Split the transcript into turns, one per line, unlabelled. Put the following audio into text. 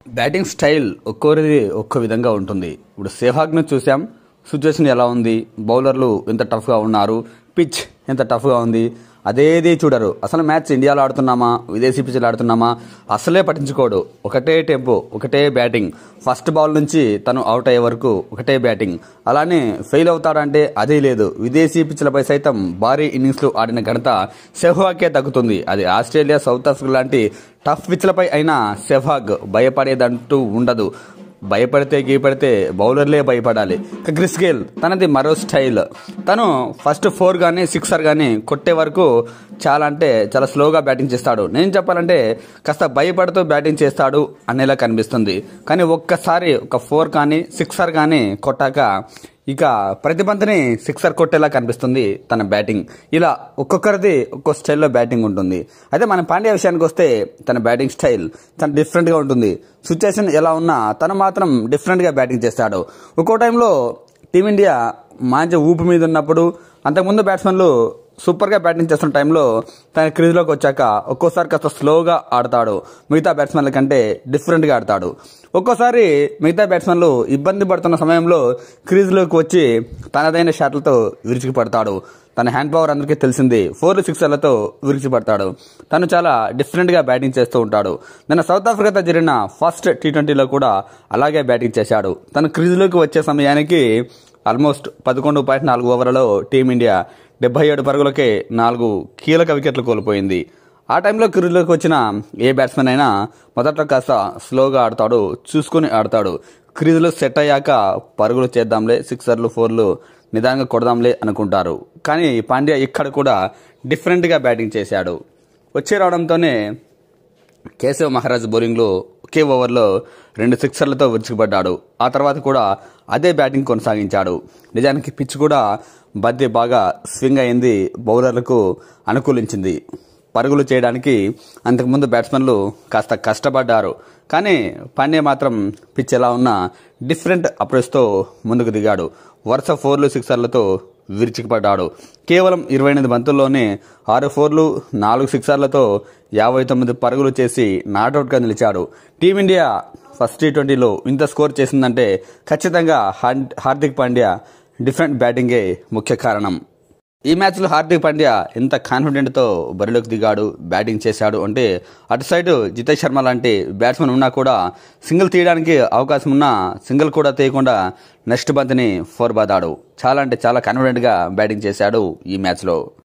Batting style ఒక్కొక్కరిది ఒక్కో విధంగా ఉంటుంది. ఇప్పుడు సెహ్వాగ్ను చూసాం, సిచ్యువేషన్ ఎలా ఉంది, బౌలర్లు ఎంత టఫ్గా ఉన్నారు, పిచ్ ఎంత టఫ్గా ఉంది, అదేది చూడరు. అసలు మ్యాచ్ ఇండియాలో ఆడుతున్నామా, విదేశీ పిచ్లు ఆడుతున్నామా అసలే పట్టించుకోడు. ఒకటే టెంపో, ఒకటే బ్యాటింగ్. ఫస్ట్ బాల్ నుంచి తను అవుట్ అయ్యే వరకు ఒకటే బ్యాటింగ్. అలానే ఫెయిల్ అవుతాడంటే అదే లేదు. విదేశీ పిచ్లపై సైతం భారీ ఇన్నింగ్స్లు ఆడిన ఘనత సెహ్వాగ్కే దక్కుతుంది. అది ఆస్ట్రేలియా, సౌత్ ఆఫ్రికా లాంటి టఫ్ పిచ్లపై అయినా సెహ్వాగ్ భయపడేదంటూ ఉండదు. భయపడితే గీపడితే బౌలర్లే భయపడాలి. క్రిస్ గేల్ తనది మరో స్టైల్. తను ఫస్ట్ 4 కానీ 6 కానీ కొట్టే వరకు చాలా స్లోగా బ్యాటింగ్ చేస్తాడు. నేను చెప్పాలంటే కాస్త భయపడుతూ బ్యాటింగ్ చేస్తాడు అనేలా కనిపిస్తుంది. కానీ ఒక్కసారి ఒక 4 కానీ 6 కానీ కొట్టాక ఇక ప్రతి బంతిని 6 కొట్టేలా కనిపిస్తుంది తన బ్యాటింగ్. ఇలా ఒక్కొక్కరిది ఒక్కో స్టైల్లో బ్యాటింగ్ ఉంటుంది. అయితే మన పాండ్యా విషయానికి వస్తే తన బ్యాటింగ్ స్టైల్ తను డిఫరెంట్గా ఉంటుంది. సిచ్యువేషన్ ఎలా ఉన్నా తను మాత్రం డిఫరెంట్గా బ్యాటింగ్ చేస్తాడు. ఒక్కో టైంలో టీమిండియా మంచి ఊపు మీద ఉన్నప్పుడు, అంతకుముందు బ్యాట్స్మెన్లు సూపర్గా బ్యాటింగ్ చేస్తున్న టైంలో తన క్రీజ్లోకి వచ్చాక ఒక్కోసారి కాస్త స్లోగా ఆడతాడు. మిగతా బ్యాట్స్మెన్ల కంటే డిఫరెంట్గా ఆడతాడు. ఒక్కోసారి మిగతా బ్యాట్స్మెన్లు ఇబ్బంది పడుతున్న సమయంలో క్రీజ్లోకి వచ్చి తనదైన షాట్లతో విరిచికి పడతాడు. తన హ్యాండ్ పవర్ అందరికీ తెలిసింది. 4, 6 విరిచి పడతాడు. తను చాలా డిఫరెంట్గా బ్యాటింగ్ చేస్తూ ఉంటాడు. నిన్న సౌత్ ఆఫ్రికాతో జరిగిన ఫస్ట్ T20లో కూడా అలాగే బ్యాటింగ్ చేశాడు. తన క్రీజ్లోకి వచ్చే సమయానికి ఆల్మోస్ట్ 11.4 ఓవర్లలో టీమిండియా 77 పరుగులకే 4 కీలక వికెట్లు కోల్పోయింది. ఆ టైంలో క్రీజ్లోకి వచ్చిన ఏ బ్యాట్స్మెన్ అయినా మొదట్లో కాస్త స్లోగా ఆడతాడు, చూసుకుని ఆడతాడు. క్రీజ్లో సెట్ అయ్యాక పరుగులు చేద్దాంలే, 6, 4 నిదానంగా కొడదాంలే అనుకుంటారు. కానీ పాండ్యా ఇక్కడ కూడా డిఫరెంట్గా బ్యాటింగ్ చేశాడు. వచ్చి రావడంతోనే కేశవ్ మహారాజ్ బౌలింగ్లో ఒకే ఓవర్లో 2 సిక్సర్లతో విరుచుకుపడ్డాడు. ఆ తర్వాత కూడా అదే బ్యాటింగ్ కొనసాగించాడు. నిజానికి పిచ్ కూడా బంతి బాగా స్వింగ్ అయింది, బౌలర్లకు అనుకూలించింది. పరుగులు చేయడానికి అంతకుముందు బ్యాట్స్మెన్లు కాస్త కష్టపడ్డారు. కానీ పాండ్యా మాత్రం పిచ్ ఎలా ఉన్నా డిఫరెంట్ అప్రోచ్తో ముందుకు దిగాడు. వరుస 4, 6 విరిచిపడ్డాడు. కేవలం 28 బంతుల్లోనే 6 4, 4 6 59 పరుగులు చేసి నాట్అవుట్గా నిలిచాడు. టీమిండియా ఫస్ట్ T20లో ఇంత స్కోర్ చేసిందంటే ఖచ్చితంగా హార్దిక్ పాండ్యా డిఫరెంట్ బ్యాటింగే ముఖ్య కారణం. ఈ మ్యాచ్లో హార్దిక్ పాండ్యా ఎంత కాన్ఫిడెంట్తో బరిలోకి దిగాడు, బ్యాటింగ్ చేశాడు అంటే అటు సైడ్ జితేష్ శర్మ లాంటి బ్యాట్స్మెన్ ఉన్నా కూడా సింగిల్ తీయడానికి అవకాశం ఉన్నా సింగిల్ కూడా తీయకుండా నెక్స్ట్ బంతిని 4 బాదాడు. చాలా కాన్ఫిడెంట్గా బ్యాటింగ్ చేశాడు ఈ మ్యాచ్లో.